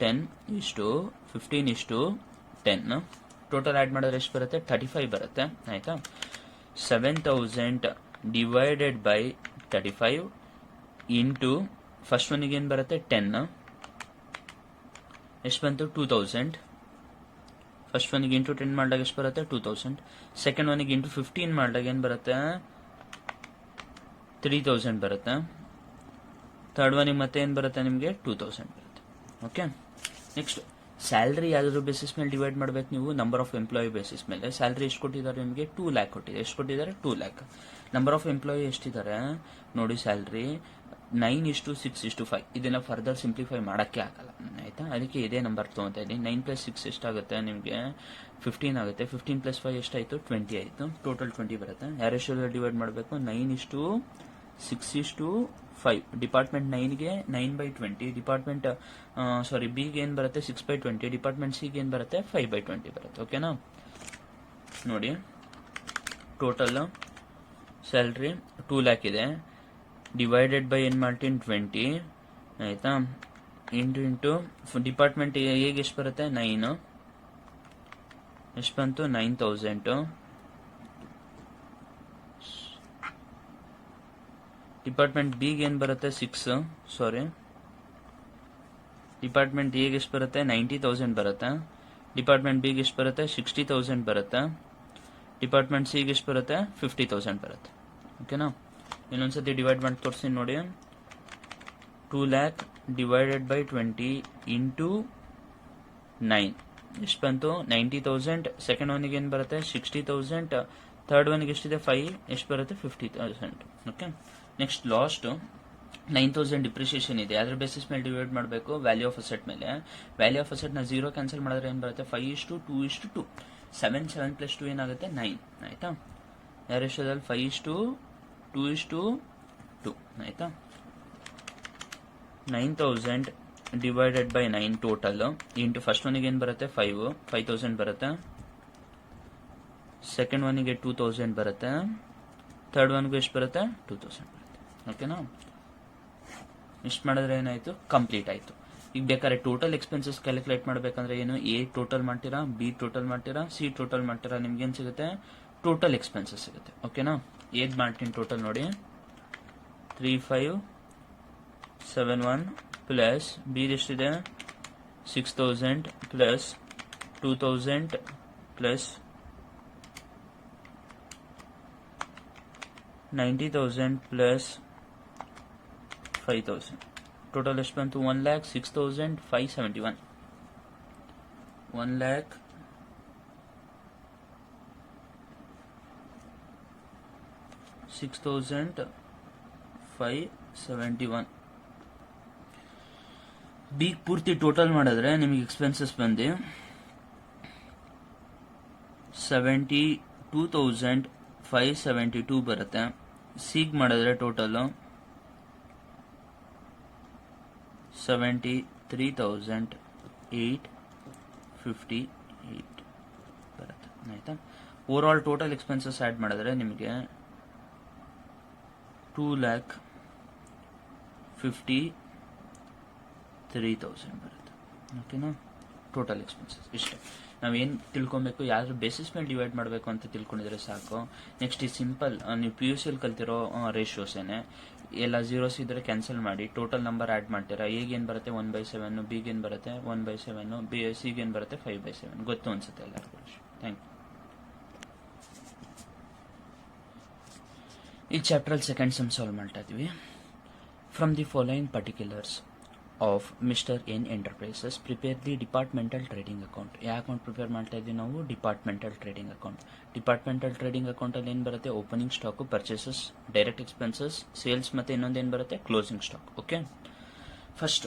10:15:10. ಟೋಟಲ್ ಆಡ್ ಮಾಡಿದ್ರೆ ಎಷ್ಟು ಬರುತ್ತೆ 35 ಬರುತ್ತೆ. ಆಯ್ತಾ, 7000 ಡಿವೈಡೆಡ್ ಬೈ 35 ಇಂಟು ಫಸ್ಟ್ ಒನ್ಗೆ ಏನು ಬರುತ್ತೆ 10 ಎಷ್ಟು ಬಂತು 2000. ಫಸ್ಟ್ ಒನ್ಗೆ ಇಂಟು 10 ಮಾಡಿದಾಗ ಎಷ್ಟು ಬರುತ್ತೆ 2000. ಸೆಕೆಂಡ್ ಒನ್ಗೆ ಇಂಟು 15 ಮಾಡಿದಾಗ ಏನು ಬರುತ್ತೆ 3000 ಬರುತ್ತೆ. ಥರ್ಡ್ ಒನ್ಗೆ ಮತ್ತೆ ಏನು ಬರುತ್ತೆ ನಿಮಗೆ 2000 ಬರುತ್ತೆ. ಓಕೆ, ನೆಕ್ಸ್ಟ್ ಸ್ಯಾಲ್ರಿ ಯಾವ್ದಾದ್ರು ಬೇಸಿಸ್ ಮೇಲೆ ಡಿವೈಡ್ ಮಾಡ್ಬೇಕು ನೀವು ನಂಬರ್ ಆಫ್ ಎಂಪ್ಲಾಯಿ ಬೇಸಿಸ್ ಮೇಲೆ. ಸ್ಯಾಲ್ರಿ ಎಷ್ಟು ಕೊಟ್ಟಿದ್ದಾರೆ ನಿಮಗೆ 2 lakh ಕೊಟ್ಟಿದೆ. ಎಷ್ಟು ಕೊಟ್ಟಿದ್ದಾರೆ 2 lakh. ನಂಬರ್ ಆಫ್ ಎಂಪ್ಲಾಯಿ ಎಷ್ಟಿದ್ದಾರೆ ನೋಡಿ, ಸ್ಯಾಲ್ರಿ 9:6:5. ಇದನ್ನ ಫರ್ದರ್ ಸಿಂಪ್ಲಿಫೈ ಮಾಡಕ್ಕೆ ಆಗಲ್ಲ. ಆಯ್ತಾ, ಅದಕ್ಕೆ ಇದೇ ನಂಬರ್ ತಗೊಂತ ಇದ್ದೀನಿ. 9 + 6 ಎಷ್ಟಾಗುತ್ತೆ ನಿಮಗೆ 15 ಆಗುತ್ತೆ. 15 + 5 ಎಷ್ಟಾಯ್ತು 20 ಆಯ್ತು. ಟೋಟಲ್ 20 ಬರುತ್ತೆ. ಯಾವ ರೇಷಿಯೋದಲ್ಲಿ ಡಿವೈಡ್ ಮಾಡಬೇಕು 9:6:5. ಡಿಪಾರ್ಟ್ಮೆಂಟ್ 9ಗೆ 9/20. ಡಿಪಾರ್ಟ್ಮೆಂಟ್ ಬಿಗೆ ಏನು ಬರುತ್ತೆ 6/20. ಡಿಪಾರ್ಟ್ಮೆಂಟ್ ಸಿಗೆ ಏನು ಬರುತ್ತೆ 5/20 ಬರುತ್ತೆ. ಓಕೆನಾ, ನೋಡಿ ಟೋಟಲ್ ಸ್ಯಾಲ್ರಿ 2 lakh ಇದೆ. ಡಿವೈಡೆಡ್ ಬೈ ಏನು ಮಾಡ್ತೀನಿ 20. ಆಯ್ತಾ, ಇಂಟು ಡಿಪಾರ್ಟ್ಮೆಂಟ್ ಹೇಗೆ ಎಷ್ಟು ಬರುತ್ತೆ 9. ಎಷ್ಟು ಬಂತು 9000. ಡಿಪಾರ್ಟ್ಮೆಂಟ್ ಬಿಗೆ ಏನು ಬರುತ್ತೆ 6. ಡಿಪಾರ್ಟ್ಮೆಂಟ್ ಎಗೆ ಎಷ್ಟು ಬರುತ್ತೆ 90,000 ಬರುತ್ತೆ. ಡಿಪಾರ್ಟ್ಮೆಂಟ್ ಬಿಗೆ ಎಷ್ಟು ಬರುತ್ತೆ 60,000 ಬರುತ್ತೆ. ಡಿಪಾರ್ಟ್ಮೆಂಟ್ ಸಿಗೆ ಎಷ್ಟು ಬರುತ್ತೆ 50,000 ಬರುತ್ತೆ. ಓಕೆನಾ, ಇನ್ನೊಂದ್ಸತಿ ಡಿವೈಡ್ ಮಾಡಿ ತೋರಿಸ್ತೀನಿ ನೋಡಿ. 2 lakh ಡಿವೈಡೆಡ್ ಬೈ 20 ಇಂಟು 9 ಎಷ್ಟು ಬಂತು 90,000. ಸೆಕೆಂಡ್ ಒನ್ಗೆ ಏನು ಬರುತ್ತೆ 60,000. ಥರ್ಡ್ ಒನ್ಗೆ ಎಷ್ಟಿದೆ 5 ಎಷ್ಟು ಬರುತ್ತೆ 50,000. ಓಕೆ, ನೆಕ್ಸ್ಟ್ ಲಾಸ್ಟ್ 9000 ಡಿಪ್ರಿಸಿಯೇಷನ್ ಇದೆ. ಅದ್ರ ಬೇಸಿಸ್ ಮೇಲೆ ಡಿವೈಡ್ ಮಾಡಬೇಕು ವ್ಯಾಲ್ಯೂ ಆಫ್ ಅಸೆಟ್ ಮೇಲೆ. ವ್ಯಾಲ್ಯೂ ಆಫ್ ಅಸೆಟ್ ನ 0 ಕ್ಯಾನ್ಸಲ್ ಮಾಡಿದ್ರೆ ಏನು ಬರುತ್ತೆ 5:2:2. 7 + 2 ಏನಾಗುತ್ತೆ 9. ಆಯ್ತಾ, ಯಾವ ರೇಷಿಯೋದಲ್ಲಿ 5:2:2. ಆಯ್ತಾ, 9000 divided by 9 total into first ಒನ್ಗೆ ಏನು ಬರುತ್ತೆ 5,000 ಬರುತ್ತೆ. ಸೆಕೆಂಡ್ ಒನ್ಗೆ 2000 ಬರುತ್ತೆ. ಥರ್ಡ್ ಒನ್ಗೆ ಎಷ್ಟು ಬರುತ್ತೆ 2000 ಬರುತ್ತೆ. ಓಕೆನಾ, ಇಷ್ಟು ಮಾಡಿದ್ರೆ ಏನಾಯ್ತು ಕಂಪ್ಲೀಟ್ ಆಯ್ತು. ಈಗ ಬೇಕಾದ್ರೆ ಟೋಟಲ್ ಎಕ್ಸ್ಪೆನ್ಸಸ್ ಕ್ಯಾಲ್ಕುಲೇಟ್ ಮಾಡಬೇಕಂದ್ರೆ ಏನು ಎ ಟೋಟಲ್ ಮಾಡ್ತೀರಾ, ಬಿ ಟೋಟಲ್ ಮಾಡ್ತೀರಾ, ಸಿ ಟೋಟಲ್ ಮಾಡ್ತೀರಾ, ನಿಮ್ಗೆ ಏನು ಸಿಗುತ್ತೆ ಟೋಟಲ್ ಎಕ್ಸ್ಪೆನ್ಸಸ್ ಸಿಗುತ್ತೆ. ಓಕೆನಾ, ಏದ್ ಮಾಡ್ತೀನಿ ಟೋಟಲ್ ನೋಡಿ 3571 ಪ್ಲಸ್ ಬಿ ಎಷ್ಟಿದೆ 6000 ಪ್ಲಸ್ 2000 ಪ್ಲಸ್ 90,000 ಪ್ಲಸ್ 5,000. ಟೋಟಲ್ ಎಷ್ಟು ಬಂತು 1,06,571. 1,06,571. ಬಿ ಪೂರ್ತಿ ಟೋಟಲ್ ಮಾಡಿದ್ರೆ ನಿಮಗೆ ಎಕ್ಸ್ಪೆನ್ಸಸ್ ಬಂದು 72,572 ಬರುತ್ತೆ. ಸಿಗ್ ಮಾಡಿದ್ರೆ ಟೋಟಲ್ 73,858 ಬರುತ್ತೆ. ಆಯ್ತಾ, overall total expenses add ಮಾಡಿದ್ರೆ ನಿಮಗೆ 2,53,000 ಬರುತ್ತೆ. ಓಕೆನಾ, ಟೋಟಲ್ ಎಕ್ಸ್ಪೆನ್ಸಸ್ ಇಷ್ಟೇ. ನಾವೇನು ತಿಳ್ಕೊಬೇಕು ಯಾವ್ದ್ರ ಬೇಸಿಸ್ ಮೇಲೆ ಡಿವೈಡ್ ಮಾಡಬೇಕು ಅಂತ ತಿಳ್ಕೊಂಡಿದ್ರೆ ಸಾಕು. ನೆಕ್ಸ್ಟ್ ಈ ಸಿಂಪಲ್ ನೀವು PUC ಅಲ್ಲಿ ಕಲ್ತಿರೋ ರೇಷಿಯೋಸೇನೆ. ಎಲ್ಲ zeros ಇದ್ರೆ ಕ್ಯಾನ್ಸಲ್ ಮಾಡಿ ಟೋಟಲ್ ನಂಬರ್ ಆಡ್ ಮಾಡ್ತೀರಾ. ಎಗೆ ಏನು ಬರುತ್ತೆ 1/7, ಬಿಗೆ ಏನು ಬರುತ್ತೆ 1/7, ಸಿಗೆ ಏನು ಬರುತ್ತೆ 5/7. ಗೊತ್ತು ಅನ್ಸುತ್ತೆ ಎಲ್ಲರಿಗೂ. Thank you. ಈ ಚಾಪ್ಟರ್ ಸೆಕೆಂಡ್ ಸಮ್ ಸಾಲ್ವ್ ಮಾಡ್ತಾ ಇದೀವಿ. From the following particulars of mister N enterprises prepare the departmental trading account. ಯಾವ ಅಕೌಂಟ್ ಪ್ರಿಪೇರ್ ಮಾಡ್ತಾ ಇದ್ದೀವಿ ನಾವು? Departmental trading account. Departmental trading ಅಕೌಂಟಲ್ಲಿ ಏನು ಬರುತ್ತೆ? Opening stock, purchases, direct expenses, sales ಮತ್ತು ಇನ್ನೊಂದೇನು ಬರುತ್ತೆ? Closing stock. Okay, first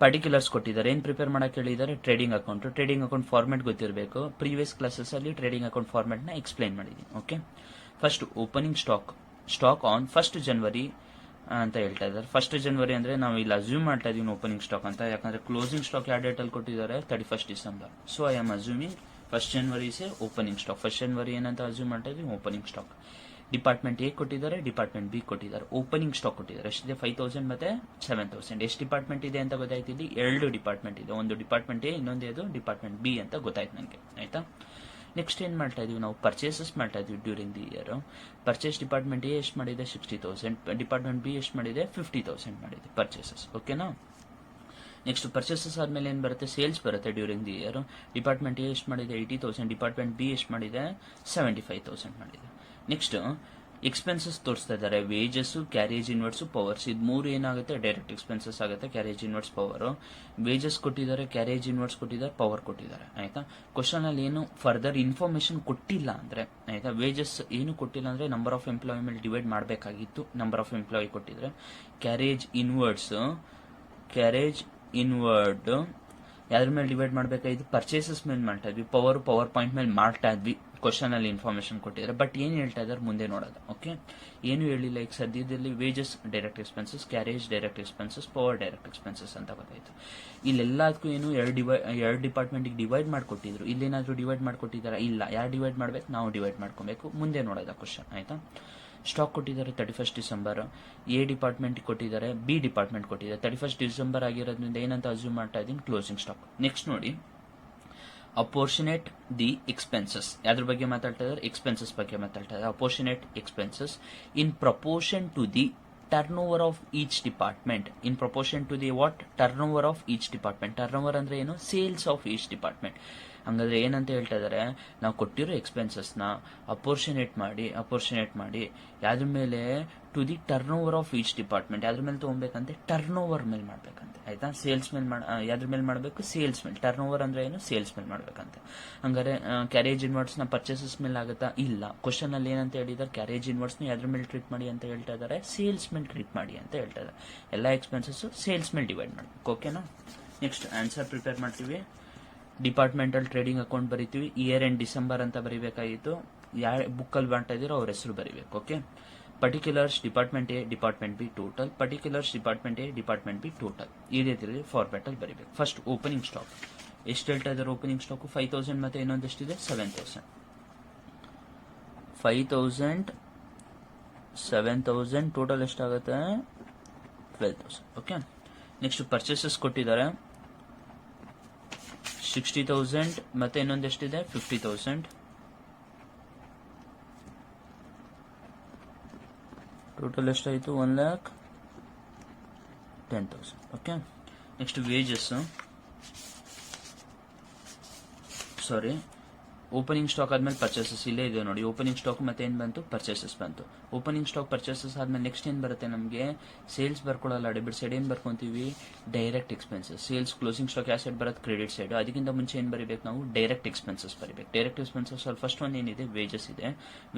particulars ಕೊಟ್ಟಿದ್ದಾರೆ. ಏನು ಪ್ರಿಪೇರ್ ಮಾಡಕ್ಕೆ ಹೇಳಿದ್ದಾರೆ? Trading account. Trading account format ಗೊತ್ತಿರಬೇಕು. ಪ್ರೀವಿಯಸ್ ಕ್ಲಾಸಸ್ಸಲ್ಲಿ ಟ್ರೇಡಿಂಗ್ ಅಕೌಂಟ್ ಫಾರ್ಮೆಟ್ನ ಎಕ್ಸ್ಪ್ಲೈನ್ ಮಾಡಿದ್ದೀನಿ. Okay, first opening stock on 1st January ಅಂತ ಹೇಳ್ತಾ ಇದ್ದಾರೆ. 1st January ಅಂದರೆ ನಾವು ಇಲ್ಲಿ ಅಸ್ಯೂಮ್ ಮಾಡ್ತಾ ಇದೀವಿ ಓಪನಿಂಗ್ ಸ್ಟಾಕ್ ಅಂತ, ಯಾಕಂದ್ರೆ ಕ್ಲೋಸಿಂಗ್ ಸ್ಟಾಕ್ ಯಾವ ಡೇಟಲ್ಲಿ ಕೊಟ್ಟಿದ್ದಾರೆ? 31st December. So I am assuming 1st January is A opening stock. 1st January ಏನಂತ ಅಸ್ಯೂಮ್ ಮಾಡ್ತಾ ಇದೀವಿ? Opening stock. ಡಿಪಾರ್ಟ್ಮೆಂಟ್ ಎ ಕೊಟ್ಟಿದ್ದಾರೆ, ಡಿಪಾರ್ಟ್ಮೆಂಟ್ ಬಿ ಕೊಟ್ಟಿದ್ದಾರೆ. ಓಪನಿಂಗ್ ಸ್ಟಾಕ್ ಕೊಟ್ಟಿದ್ದಾರೆ. ಎಷ್ಟಿದೆ? 5,000 ಮತ್ತೆ 7,000. ಎಷ್ಟು ಡಿಪಾರ್ಟ್ಮೆಂಟ್ ಇದೆ ಅಂತ ಗೊತ್ತಾಯ್ತು? ಇಲ್ಲಿ 2 ಡಿಪಾರ್ಟ್ಮೆಂಟ್ ಇದೆ. ಒಂದು ಡಿಪಾರ್ಟ್ಮೆಂಟ್ ಎ, ಇನ್ನೊಂದು ಅದು ಡಿಪಾರ್ಟ್ಮೆಂಟ್ ಬಿ ಅಂತ ಗೊತ್ತಾಯ್ತು ನನಗೆ. ಆಯ್ತಾ? ನೆಕ್ಸ್ಟ್ ಏನು ಮಾಡ್ತಾ ಇದೀವಿ ನಾವು? ಪರ್ಚೇಸಸ್ ಮಾಡ್ತಾ ಇದೀವಿ during the year. Purchase department A ಎಷ್ಟು ಮಾಡಿದೆ? 60,000. ಡಿಪಾರ್ಟ್ಮೆಂಟ್ ಬಿ ಎಷ್ಟು ಮಾಡಿದೆ? 50,000 ಮಾಡಿದೆ ಪರ್ಚೇಸಸ್. ಓಕೆನಾ? ನೆಕ್ಸ್ಟ್ ಪರ್ಚೇಸಸ್ ಆದಮೇಲೆ ಏನು ಬರುತ್ತೆ? ಸೇಲ್ಸ್ ಬರುತ್ತೆ during the year. Department A ಎಷ್ಟು ಮಾಡಿದೆ? 80,000. ಡಿಪಾರ್ಟ್ಮೆಂಟ್ ಬಿ ಎಷ್ಟು ಮಾಡಿದೆ? 75,000 ಮಾಡಿದೆ. ನೆಕ್ಸ್ಟ್ ಎಕ್ಸ್ಪೆನ್ಸಸ್ ತೋರಿಸ್ತಾ ಇದ್ದಾರೆ. Wages, carriage inwards, powers. ಇದು 3 ಏನಾಗುತ್ತೆ? ಡೈರೆಕ್ಟ್ ಎಕ್ಸ್ಪೆನ್ಸಸ್ ಆಗುತ್ತೆ. Carriage inwards, power. ವೇಜಸ್ ಕೊಟ್ಟಿದ್ದಾರೆ, ಕ್ಯಾರೇಜ್ ಇನ್ವರ್ಟ್ಸ್ ಕೊಟ್ಟಿದ್ದಾರೆ, ಪವರ್ ಕೊಟ್ಟಿದ್ದಾರೆ. ಆಯ್ತಾ? ಕ್ವಶನ್ ಅಲ್ಲಿ ಏನು ಫರ್ದರ್ ಇನ್ಫಾರ್ಮೇಶನ್ ಕೊಟ್ಟಿಲ್ಲ ಅಂದ್ರೆ, ಆಯ್ತಾ, ವೇಜಸ್ ಏನು ಕೊಟ್ಟಿಲ್ಲ ಅಂದ್ರೆ ನಂಬರ್ ಆಫ್ ಎಂಪ್ಲಾಯ್ ಮೇಲೆ ಡಿವೈಡ್ ಮಾಡಬೇಕಾಗಿತ್ತು. ನಂಬರ್ ಆಫ್ ಎಂಪ್ಲಾಯ್ ಕೊಟ್ಟಿದ್ರೆ ಕ್ಯಾರೇಜ್ ಇನ್ವರ್ಡ್ ಯಾವ್ದ್ರ ಮೇಲೆ ಡಿವೈಡ್ ಮಾಡಬೇಕಾಗಿತ್ತು? ಪರ್ಚೇಸಸ್ ಮೇಲೆ ಮಾಡ್ತಾ ಇದ್ವಿ. ಪವರ್ ಪಾಯಿಂಟ್ ಮೇಲೆ ಮಾಡ್ತಾ ಇದ್ವಿ. ಕ್ವಶನ್ ಅಲ್ಲಿ ಇನ್ಫಾರ್ಮೇಶನ್ ಕೊಟ್ಟಿದ್ದಾರೆ. ಬಟ್ ಏನು ಹೇಳ್ತಾ ಇದ್ದಾರೆ ಮುಂದೆ ನೋಡೋದು. ಓಕೆ, ಏನು ಹೇಳಿಲ್ಲ. ಈಗ ಸದ್ಯದಲ್ಲಿ wages direct expenses, carriage direct expenses, power direct expenses ಅಂತ ಗೊತ್ತಾಯ್ತು. ಇಲ್ಲೆಲ್ಲದಕ್ಕೂ ಏನು ಎರಡು ಡಿಪಾರ್ಟ್ಮೆಂಟ್ಗೆ ಡಿವೈಡ್ ಮಾಡಿಕೊಟ್ಟಿದ್ರು. ಇಲ್ಲೇನಾದ್ರೂ ಡಿವೈಡ್ ಮಾಡಿಕೊಟ್ಟಿದ್ದಾರಾ? ಇಲ್ಲ. ಯಾರು ಡಿವೈಡ್ ಮಾಡ್ಬೇಕು? ನಾವು ಡಿವೈಡ್ ಮಾಡ್ಕೊಬೇಕು. ಮುಂದೆ ನೋಡೋದ ಕ್ವಶನ್. ಆಯ್ತಾ? ಸ್ಟಾಕ್ ಕೊಟ್ಟಿದ್ದಾರೆ 31st December. ಎ ಡಿಪಾರ್ಟ್ಮೆಂಟ್ ಕೊಟ್ಟಿದ್ದಾರೆ, ಬಿ ಡಿಪಾರ್ಟ್ಮೆಂಟ್ ಕೊಟ್ಟಿದ್ದಾರೆ. 31st December ಆಗಿರೋದ್ರಿಂದ ಏನಂತ ಅಸ್ಯೂಮ್ ಮಾಡ್ತಾ ಇದ್ದೀನಿ? Closing stock. ನೆಕ್ಸ್ಟ್ ನೋಡಿ, ಅಪೋರ್ಷನೇಟ್ ದಿ ಎಕ್ಸ್ಪೆನ್ಸಸ್. ಯಾವ್ದ್ರ ಬಗ್ಗೆ ಮಾತಾಡ್ತಾ ಇದ್ದಾರೆ? ಎಕ್ಸ್ಪೆನ್ಸಸ್ ಬಗ್ಗೆ ಮಾತಾಡ್ತಾ ಇದ್ದಾರೆ. Apportionate expenses in proportion to the turnover of each department. In proportion to the what? Turnover of each department. Turnover ಅಂದ್ರೆ ಏನು? Sales of each department. ಹಂಗಾದ್ರೆ ಏನಂತ ಹೇಳ್ತಾ ಇದ್ದಾರೆ? ನಾವು ಕೊಟ್ಟಿರೋ ಎಕ್ಸ್ಪೆನ್ಸಸ್ನ ಅಪೋರ್ಷನೇಟ್ ಮಾಡಿ ಯಾವ್ದ್ರ ಮೇಲೆ? To the turnover of each department. ಯಾವ್ದ್ರ ಮೇಲೆ ತಗೊಬೇಕಂತೆ? ಟರ್ನ್ ಓವರ್ ಮೇಲೆ ಮಾಡ್ಬೇಕಂತೆ. ಆಯ್ತಾ? ಸೇಲ್ಸ್ ಮೇಲೆ ಯಾವ್ದ್ರ ಮೇಲೆ ಮಾಡಬೇಕು? ಸೇಲ್ಸ್ ಮೇಲೆ. ಟರ್ನ್ ಓವರ್ ಅಂದ್ರೆ ಏನು? ಸೇಲ್ಸ್ ಮೇಲೆ ಮಾಡ್ಬೇಕಂತೆ. ಹಂಗಾರೆ ಕ್ಯಾರೇಜ್ ಇನ್ವರ್ಟ್ಸ್ ನ ಪರ್ಚೇಸಸ್ ಮೇಲೆ ಆಗುತ್ತಾ? ಇಲ್ಲ. ಕ್ವಶನ್ ಅಲ್ಲಿ ಏನಂತ ಹೇಳಿದ್ದಾರೆ? ಕ್ಯಾರೇಜ್ ಇನ್ವರ್ಟ್ಸ್ ನ ಯಾವ್ದ್ರ ಮೇಲೆ ಟ್ರೀಟ್ ಮಾಡಿ ಅಂತ ಹೇಳ್ತಾ ಇದ್ದಾರೆ? ಸೇಲ್ಸ್ ಮೇಲೆ ಟ್ರೀಟ್ ಮಾಡಿ ಅಂತ ಹೇಳ್ತಾ ಇದ್ದಾರೆ. ಎಲ್ಲ ಎಕ್ಸ್ಪೆನ್ಸಸ್ ಸೇಲ್ಸ್ ಮೇಲೆ ಡಿವೈಡ್ ಮಾಡಬೇಕು. ಓಕೆನಾ? ನೆಕ್ಸ್ಟ್ ಆನ್ಸರ್ ಪ್ರಿಪೇರ್ ಮಾಡ್ತೀವಿ. ಡಿಪಾರ್ಟ್ಮೆಂಟಲ್ ಟ್ರೇಡಿಂಗ್ ಅಕೌಂಟ್ ಬರೀತೀವಿ. ಇಯರ್ ಎಂಡ್ December ಅಂತ ಬರೀಬೇಕಾಗಿತ್ತು. ಯಾರ ಬುಕ್ಕಲ್ಲಿ ಮಾಡ್ತಾ ಇದ್ದೀರೋ ಅವ್ರ ಹೆಸರು ಬರೀಬೇಕು. Okay, particulars department A, department B, total. Particulars department A, department B, total. ಈ ರೀತಿಯಲ್ಲಿ ಫಾರ್ಮ್ಯಾಟ್ ಅಲ್ಲಿ ಬರೀಬೇಕು. ಫಸ್ಟ್ ಓಪನಿಂಗ್ ಸ್ಟಾಕ್ ಎಷ್ಟು ಹೇಳ್ತಾ ಇದ್ದಾರೆ? ಓಪನಿಂಗ್ ಸ್ಟಾಕ್ 5,000 ಮತ್ತೆ ಇನ್ನೊಂದೆಷ್ಟಿದೆ? 7,000. 5,000 7,000 ಟೋಟಲ್ ಎಷ್ಟಾಗುತ್ತೆ? 12,000. ಓಕೆ, ನೆಕ್ಸ್ಟ್ ಪರ್ಚೇಸಸ್ ಕೊಟ್ಟಿದ್ದಾರೆ 60,000 ಮತ್ತೆ ಇನ್ನೊಂದೆಷ್ಟಿದೆ? 50,000. ಟೋಟಲ್ ಎಷ್ಟಾಯಿತು? 1,10,000. Okay, next wages. Sorry, opening stock ಆದ್ಮೇಲೆ ಪರ್ಚೇಸಸ್ ಇಲ್ಲೇ ಇದೆ ನೋಡಿ. ಓಪನಿಂಗ್ ಸ್ಟಾಕ್ ಮತ್ತೆ ಏನ್ ಬಂತು? ಪರ್ಚೇಸಸ್ ಬಂತು. ಓಪನಿಂಗ್ ಸ್ಟಾಕ್ ಪರ್ಚೇಸಸ್ ಆದ್ಮೇಲೆ ನೆಕ್ಸ್ಟ್ ಏನ್ ಬರುತ್ತೆ ನಮಗೆ? ಸೇಲ್ಸ್ ಬರ್ಕೊಳ್ಳಲ್ಲ, ಡೆಬಿಟ್ ಸೈಡ್ ಏನ್ ಬರ್ಕೊಂತೀವಿ? Direct expenses. Sales closing stock ಯಾವ ಸೈಡ್ ಬರುತ್ತೆ? Credit side. ಅದಕ್ಕಿಂತ ಮುಂಚೆ ಏನ್ ಬರೀಬೇಕು ನಾವು? ಡೈರೆಕ್ಟ್ ಎಕ್ಸ್ಪೆನ್ಸಸ್ ಬರೀಬೇಕು. ಡೈರೆಕ್ಟ್ ಎಕ್ಸ್ಪೆನ್ಸಸ್ ಅಲ್ಲಿ ಫಸ್ಟ್ ಒನ್ ಏನಿದೆ? ವೇಜಸ್ ಇದೆ.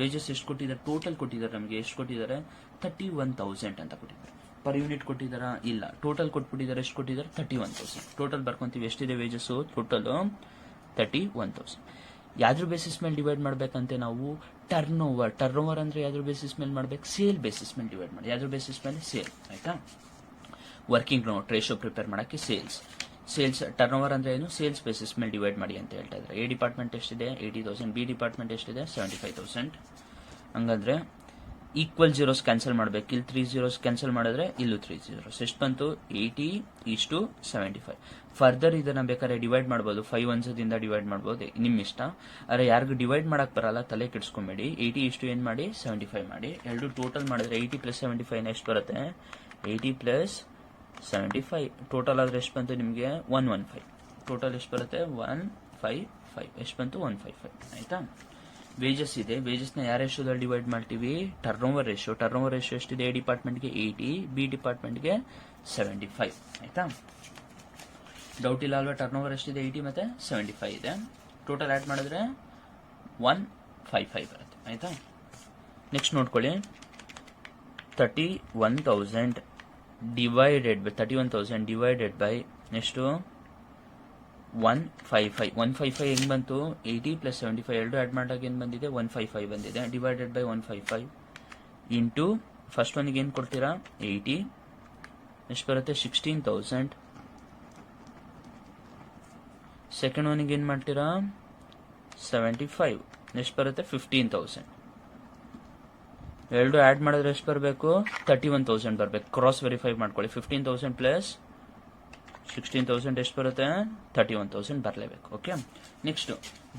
ವೇಜಸ್ ಎಷ್ಟು ಕೊಟ್ಟಿದ್ದಾರೆ? ಟೋಟಲ್ ಕೊಟ್ಟಿದ್ದಾರೆ ನಮಗೆ. ಎಷ್ಟು ಕೊಟ್ಟಿದ್ದಾರೆ? 31,000 ಅಂತ ಕೊಟ್ಟಿದ್ದಾರೆ. ಪರ್ ಯೂನಿಟ್ ಕೊಟ್ಟಿದ್ದಾರಾ? ಇಲ್ಲ. ಟೋಟಲ್ ಕೊಟ್ಬಿಟ್ಟಿದ್ದಾರೆ. ಎಷ್ಟು ಕೊಟ್ಟಿದ್ದಾರೆ? 31,000. ಟೋಟಲ್ ಬರ್ಕೊಂತೀವಿ. ಎಷ್ಟಿದೆ ವೇಜಸ್? ಟೋಟಲ್ 31,000. ಯಾವ್ದ್ರ ಬೇಸಿಸ್ ಮೇಲೆ ಡಿವೈಡ್ ಮಾಡ್ಬೇಕಂತೆ ನಾವು? ಟರ್ನ್ ಓವರ್ ಅಂದ್ರೆ ಯಾವ್ದ್ರ ಬೇಸಿಸ್ ಮೇಲೆ ಮಾಡ್ಬೇಕು? ಸೇಲ್ ಬೇಸಿಸ್ ಮೇಲೆ ಡಿವೈಡ್ ಮಾಡಿ. ಯಾವ್ದ್ರ ಬೇಸಿಸ್ ಮೇಲೆ? ಸೇಲ್. ಆಯ್ತಾ? ವರ್ಕಿಂಗ್ ನೋಟ್ ರೇಷಿಯೋ ಪ್ರಿಪೇರ್ ಮಾಡಕ್ಕೆ ಸೇಲ್ಸ್ ಟರ್ನ್ ಓವರ್ ಅಂದ್ರೆ ಏನು? ಸೇಲ್ಸ್ ಬೇಸಿಸ್ ಮೇಲೆ ಡಿವೈಡ್ ಮಾಡಿ ಅಂತ ಹೇಳ್ತಾ ಇದ್ದಾರೆ. ಎ ಡಿಪಾರ್ಟ್ಮೆಂಟ್ ಎಷ್ಟಿದೆ? 80,000. ಬಿ ಡಿಪಾರ್ಟ್ಮೆಂಟ್ ಎಷ್ಟಿದೆ? 75,000. ಹಂಗಂದ್ರೆ ಈಕ್ವಲ್ ಜೀರೋಸ್ ಕ್ಯಾನ್ಸಲ್ ಮಾಡ್ಬೇಕು. ಇಲ್ಲಿ 3 zeros ಕ್ಯಾನ್ಸಲ್ ಮಾಡಿದ್ರೆ ಇಲ್ಲೂ 3 zeros. ಎಷ್ಟು ಬಂತು? 80:75. ಫರ್ದರ್ ಇದನ್ನ ಬೇಕಾದ್ರೆ ಡಿವೈಡ್ ಮಾಡಬಹುದು. 5 1 ಡಿವೈಡ್ ಮಾಡಬಹುದು, ನಿಮ್ ಇಷ್ಟ. ಆದ್ರೆ ಯಾರಿಗೂ ಡಿವೈಡ್ ಮಾಡಕ್ ಬರಲ್ಲ, ತಲೆ ಕೆಡಿಸ್ಕೊಂಬೇಡಿ. 80 ಏನ್ ಮಾಡಿ? 75 ಮಾಡಿ. ಎರಡು ಟೋಟಲ್ ಮಾಡಿದ್ರೆ 80 + 75 ಎಷ್ಟು ಬರುತ್ತೆ? 80 + 75. ಟೋಟಲ್ ಆದ್ರೆ ಎಷ್ಟು ಬಂತು ನಿಮ್ಗೆ? 115. ಟೋಟಲ್ ಎಷ್ಟು ಬರುತ್ತೆ? 155. ಎಷ್ಟು ಬಂತು? 155. ಆಯ್ತಾ? ವೇಜಸ್ ಇದೆ, ವೇಜಸ್ನ ಯಾವ ರೇಷಿಯೋದಲ್ಲಿ ಡಿವೈಡ್ ಮಾಡ್ತೀವಿ? Turnover ratio. Turnover ratio ಎಷ್ಟಿದೆ? ಎ ಡಿಪಾರ್ಟ್ಮೆಂಟ್ಗೆ 80, ಬಿ ಡಿಪಾರ್ಟ್ಮೆಂಟ್ಗೆ 75. ಆಯ್ತಾ? ಡೌಟ್ ಇಲ್ಲ ಅಲ್ವಾ? ಟರ್ನ್ ಓವರ್ ಎಷ್ಟಿದೆ? 80 ಮತ್ತೆ 75 ಇದೆ. ಟೋಟಲ್ ಆ್ಯಡ್ ಮಾಡಿದ್ರೆ 155 ಬರುತ್ತೆ. ಆಯ್ತಾ? ನೆಕ್ಸ್ಟ್ ನೋಡ್ಕೊಳ್ಳಿ, 31,000 ಡಿವೈಡೆಡ್ ಬೈ ಎಷ್ಟು? 155. 155 ಹೆಂಗ್ ಬಂತು? 80 ಪ್ಲಸ್ 75 ಎರಡು ಆ್ಯಡ್ ಮಾಡಿದಾಗ ಏನು ಬಂದಿದೆ? 155 ಬಂದಿದೆ. ಡಿವೈಡೆಡ್ ಬೈ 155 ಇಂಟು ಫಸ್ಟ್ ಒನ್ಗೆ ಏನು ಕೊಡ್ತೀರಾ? 80. ಎಷ್ಟು ಬರುತ್ತೆ? 16,000. ಸೆಕೆಂಡ್ ಒನ್ಗೆ ಏನು ಮಾಡ್ತೀರಾ? 75. ಎಷ್ಟು ಬರುತ್ತೆ? 15,000. ಎರಡು ಆ್ಯಡ್ ಮಾಡಿದ್ರೆ ಎಷ್ಟು ಬರಬೇಕು? 31,000 ಬರಬೇಕು. ಕ್ರಾಸ್ ವೆರಿಫೈ ಮಾಡ್ಕೊಳ್ಳಿ. 15,000 ಪ್ಲಸ್ 16,000 ಎಷ್ಟು ಬರುತ್ತೆ? 31,000 ಬರಲೇಬೇಕು. Okay. Next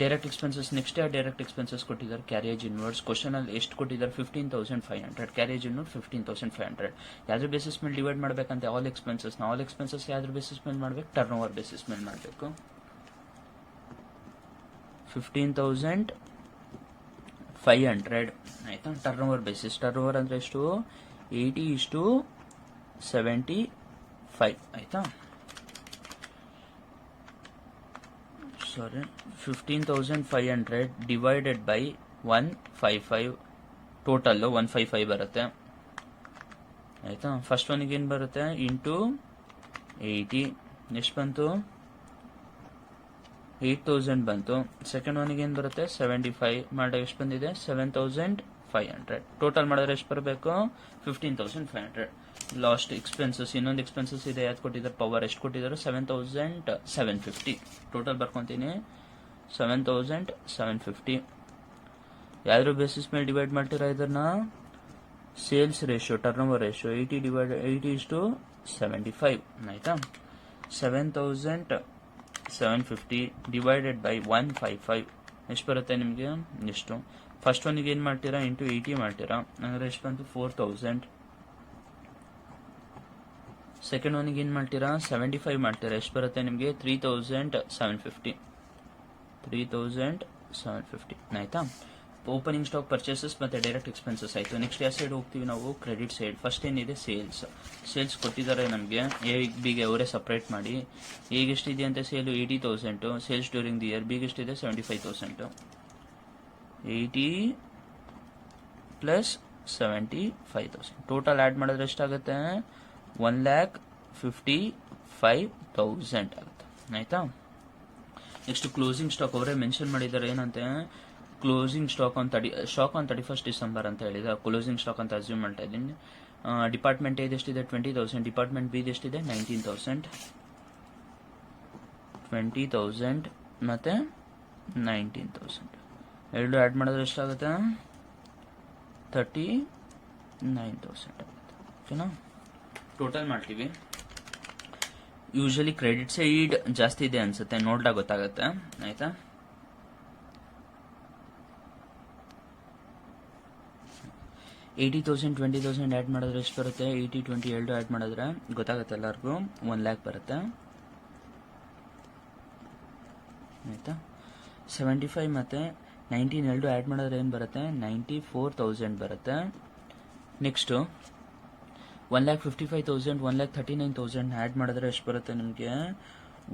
direct expenses. Next direct expenses ಕೊಟ್ಟಿದ್ದಾರೆ ಕ್ಯಾರೇಜ್ ಇನ್ವರ್ಡ್ಸ್. ಕ್ವಶನ್ ಅಲ್ಲಿ ಎಷ್ಟು ಕೊಟ್ಟಿದ್ದಾರೆ? 15,500. Carriage inward 15,500. ಯಾವ್ದ್ರ ಬೇಸಿಸ್ ಮೇಲೆ ಡಿವೈಡ್ ಮಾಡಬೇಕಂತೆ? All expenses. ಆಲ್ ಎಕ್ಸ್ಪೆನ್ಸಸ್ ಯಾವ್ದ್ರ ಬೇಸಿಸ್ ಮೇಲೆ ಮಾಡಬೇಕು? ಟರ್ನ್ ಓವರ್ ಬೇಸಿಸ್ ಮೇಲೆ ಮಾಡಬೇಕು. 15,500 ಆಯ್ತಾ? Turnover basis. Turnover ಅಂದ್ರೆ ಎಷ್ಟು? 80:75 ಆಯ್ತಾ? ಸಾರಿ, 15,500 ಡಿವೈಡೆಡ್ ಬೈ 155. ಟೋಟಲ್ 155 ಬರುತ್ತೆ. ಆಯ್ತಾ? ಫಸ್ಟ್ ಒನ್ಗೆ ಏನು ಬರುತ್ತೆ? ಇಂಟು 80. ಎಷ್ಟು ಬಂತು? 8,000 ಬಂತು. ಸೆಕೆಂಡ್ ಒನ್ಗೆ ಏನು ಬರುತ್ತೆ? 75 ಮಾಡಿದಾಗ ಎಷ್ಟು ಬಂದಿದೆ? 7,500. ಟೋಟಲ್ ಮಾಡಿದ್ರೆ ಎಷ್ಟು ಬರಬೇಕು? 15,500. Last expenses. ಇನ್ನೊಂದು ಎಕ್ಸ್ಪೆನ್ಸಸ್ ಇದೆ, ಯಾವ್ದು ಕೊಟ್ಟಿದ್ದಾರೆ? ಪವರ್. ಎಷ್ಟು ಕೊಟ್ಟಿದ್ದಾರೆ? 7,750. ಟೋಟಲ್ ಬರ್ಕೊಂತೀನಿ 7,750. ಯಾವ್ದ್ರ ಬೇಸಿಸ್ ಮೇಲೆ ಡಿವೈಡ್ ಮಾಡ್ತೀರಾ ಇದನ್ನ? Sales ratio, turnover ratio. 80:75 ಆಯ್ತಾ? 7,750 ಡಿವೈಡೆಡ್ ಬೈ 155 ಎಷ್ಟು ಬರುತ್ತೆ ನಿಮಗೆ? ಎಷ್ಟು? ಫಸ್ಟ್ ಒನ್ಗೆ ಏನು ಮಾಡ್ತೀರಾ? ಇಂಟು 80 ಮಾಡ್ತೀರಾ. ಅಂದ್ರೆ ಎಷ್ಟು ಬಂತು? 4,000. ಸೆಕೆಂಡ್ ಒನ್ಗೆ ಏನು ಮಾಡ್ತೀರಾ? 75 ಮಾಡ್ತೀರಾ. ಎಷ್ಟು ಬರುತ್ತೆ ನಿಮಗೆ? 3,750. 3,750 ಆಯ್ತಾ? ಓಪನಿಂಗ್ ಸ್ಟಾಕ್, ಪರ್ಚೇಸಸ್ ಮತ್ತೆ ಡೈರೆಕ್ಟ್ ಎಕ್ಸ್ಪೆನ್ಸಸ್ ಆಯ್ತು. ನೆಕ್ಸ್ಟ್ ಯಾವ ಸೈಡ್ ಹೋಗ್ತೀವಿ ನಾವು? Credit side. ಫಸ್ಟ್ ಏನಿದೆ? ಸೇಲ್ಸ್. ಸೇಲ್ಸ್ ಕೊಟ್ಟಿದ್ದಾರೆ ನಮಗೆ. ಎ ಬಿಗೆ ಅವರೇ ಸಪ್ರೇಟ್ ಮಾಡಿ. ಎಗೆ ಎಷ್ಟಿದೆ ಅಂತ? Sale 80,000. Sales during the year. ಬಿಗೆ ಎಷ್ಟಿದೆ? 75,000. 80 ಪ್ಲಸ್ 75,000. ಟೋಟಲ್ ಆ್ಯಡ್ ಮಾಡಿದ್ರೆ ಎಷ್ಟಾಗುತ್ತೆ? 1,55,000 ಆಗುತ್ತೆ. ಆಯ್ತಾ? Next closing stock. ಅವರೇ ಮೆನ್ಷನ್ ಮಾಡಿದ್ದಾರೆ ಏನಂತೆ? Closing stock on 31st December ಅಂತ ಹೇಳಿದ. ಕ್ಲೋಸಿಂಗ್ ಸ್ಟಾಕ್ ಅಂತ ಅಸ್ಯೂಮ್ ಮಾಡ್ತಾ ಇದ್ದೀನಿ. ಡಿಪಾರ್ಟ್ಮೆಂಟ್ ಎದು ಎಷ್ಟಿದೆ? 20,000. ಡಿಪಾರ್ಟ್ಮೆಂಟ್ ಬಿ ಎಷ್ಟಿದೆ? 19,000. 20,000 ಮತ್ತೆ 19,000 ಎರಡು ಆ್ಯಡ್ ಮಾಡಿದ್ರೆ ಎಷ್ಟಾಗುತ್ತೆ? 39,000 ಆಗುತ್ತೆ. ಓಕೆನಾ? ಟೋಟಲ್ ಮಾಡ್ತೀವಿ. ಯೂಶಲಿ ಕ್ರೆಡಿಟ್ ಸೈಡ್ ಜಾಸ್ತಿ ಇದೆ ಅನ್ಸುತ್ತೆ, ನೋಡ್ದಾಗ ಗೊತ್ತಾಗುತ್ತೆ. ಆಯ್ತಾ? $80,000 $20,000 ಆ್ಯಡ್ ಮಾಡಿದ್ರೆ ಎಷ್ಟು ಬರುತ್ತೆ? 80 20 ಎರಡು ಆ್ಯಡ್ ಮಾಡಿದ್ರೆ ಗೊತ್ತಾಗುತ್ತೆ ಎಲ್ಲರಿಗೂ 1 lakh ಬರುತ್ತೆ. ಆಯ್ತಾ? 75 ಮತ್ತೆ 19 ಎರಡು ಆ್ಯಡ್ ಮಾಡಿದ್ರೆ ಏನು ಬರುತ್ತೆ? 94,000 ಬರುತ್ತೆ. ನೆಕ್ಸ್ಟು 1,55,000 1,39,000 ಆ್ಯಡ್ ಮಾಡಿದ್ರೆ ಎಷ್ಟು ಬರುತ್ತೆ ನಿಮಗೆ?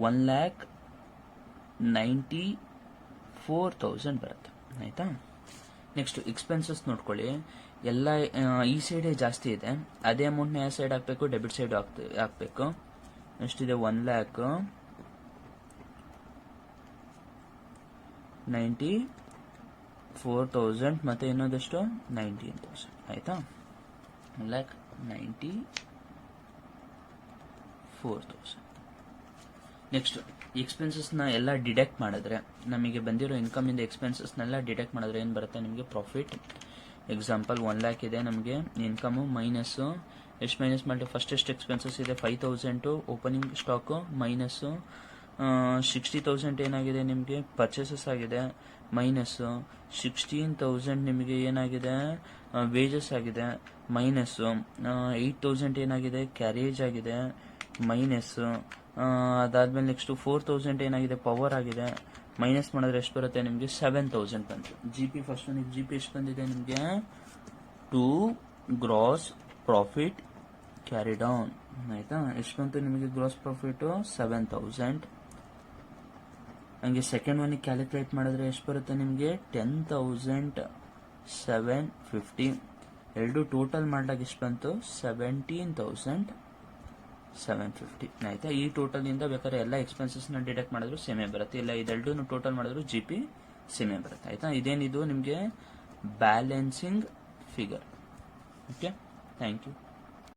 1,94,000 ಬರುತ್ತೆ. ಆಯ್ತಾ? ನೆಕ್ಸ್ಟ್ ಎಕ್ಸ್ಪೆನ್ಸಸ್ ನೋಡ್ಕೊಳ್ಳಿ. ಎಲ್ಲ ಈ ಸೈಡೇ ಜಾಸ್ತಿ ಇದೆ. ಅದೇ ಅಮೌಂಟ್ನ ಯಾವ ಸೈಡ್ ಹಾಕಬೇಕು? ಡೆಬಿಟ್ ಸೈಡ್ ಹಾಕಬೇಕು. ಎಷ್ಟಿದೆ? 1,94,000 ಮತ್ತೆ ಇನ್ನೊಂದಷ್ಟು 19,000 ಆಯ್ತಾ? 1,94,000. ನೆಕ್ಸ್ಟ್ ಎಕ್ಸ್ಪೆನ್ಸಸ್ನ ಎಲ್ಲ ಡಿಡಕ್ಟ್ ಮಾಡಿದ್ರೆ ನಮಗೆ ಬಂದಿರೋ ಇನ್ಕಮಿಂದ ಎಕ್ಸ್ಪೆನ್ಸಸ್ನೆಲ್ಲ ಡಿಡಕ್ಟ್ ಮಾಡಿದ್ರೆ ಏನು ಬರುತ್ತೆ ನಿಮಗೆ? ಪ್ರಾಫಿಟ್. ಎಕ್ಸಾಂಪಲ್ 1 lakh ಇದೆ ನಮಗೆ ಇನ್ಕಮು, ಮೈನಸ್ಸು ಎಷ್ಟು ಮೈನಸ್ ಮಾಡಿ? ಫಸ್ಟ್ ಎಷ್ಟು ಎಕ್ಸ್ಪೆನ್ಸಸ್ ಇದೆ? 5,000 ಓಪನಿಂಗ್ ಸ್ಟಾಕು, ಮೈನಸ್ಸು 60,000 ಏನಾಗಿದೆ ನಿಮಗೆ? ಪರ್ಚೇಸಸ್ ಆಗಿದೆ, ಮೈನಸ್ಸು 16,000 ನಿಮಗೆ ಏನಾಗಿದೆ? ವೇಜಸ್ ಆಗಿದೆ, ಮೈನಸ್ಸು 8,000 ಏನಾಗಿದೆ? ಕ್ಯಾರೇಜ್ ಆಗಿದೆ, ಮೈನಸ್ಸು. ಅದಾದ್ಮೇಲೆ ನೆಕ್ಸ್ಟ್ 4,000 ಏನಾಗಿದೆ? ಪವರ್ ಆಗಿದೆ, ಮೈನಸ್ ಮಾಡಿದ್ರೆ ಎಷ್ಟು ಬರುತ್ತೆ ನಿಮಗೆ 7000 ಬಂತು. ಜಿ ಪಿ ಫಸ್ಟ್ ನೀವು ಜಿ ಪಿ ಎಷ್ಟು ಬಂದಿದೆ ನಿಮಗೆ 2 ಗ್ರಾಸ್ ಪ್ರಾಫಿಟ್ ಕ್ಯಾರಿ ಡೌನ್ ಆಯ್ತಾ. ಎಷ್ಟು ಬಂತು ನಿಮಗೆ ಗ್ರಾಸ್ ಪ್ರಾಫಿಟ್ 7000. ಹಂಗೆ ಸೆಕೆಂಡ್ ಒನ್ ಕ್ಯಾಲ್ಕುಲೇಟ್ ಮಾಡಿದ್ರೆ ಎಷ್ಟು ಬರುತ್ತೆ ನಿಮಗೆ 10,750. ಎರಡು ಟೋಟಲ್ ಮಾಡಿದಾಗ ಎಷ್ಟು ಬಂತು 17,750 ಆಯ್ತಾ. ಈ ಟೋಟಲ್ ಇಂದ ಬೇಕಾದ್ರೆ ಎಲ್ಲ ಎಕ್ಸ್ಪೆನ್ಸಸ್ ನ ಡಿಡಕ್ಟ್ ಮಾಡಿದ್ರು ಸೇಮೇ ಬರುತ್ತೆ, ಇಲ್ಲ ಇದೆರಡು ಟೋಟಲ್ ಮಾಡಿದ್ರು ಜಿ ಪಿ ಸೇಮೇ ಬರುತ್ತೆ ಆಯ್ತಾ. ಇದೇನಿದು ನಿಮಗೆ balancing figure. Okay, thank you.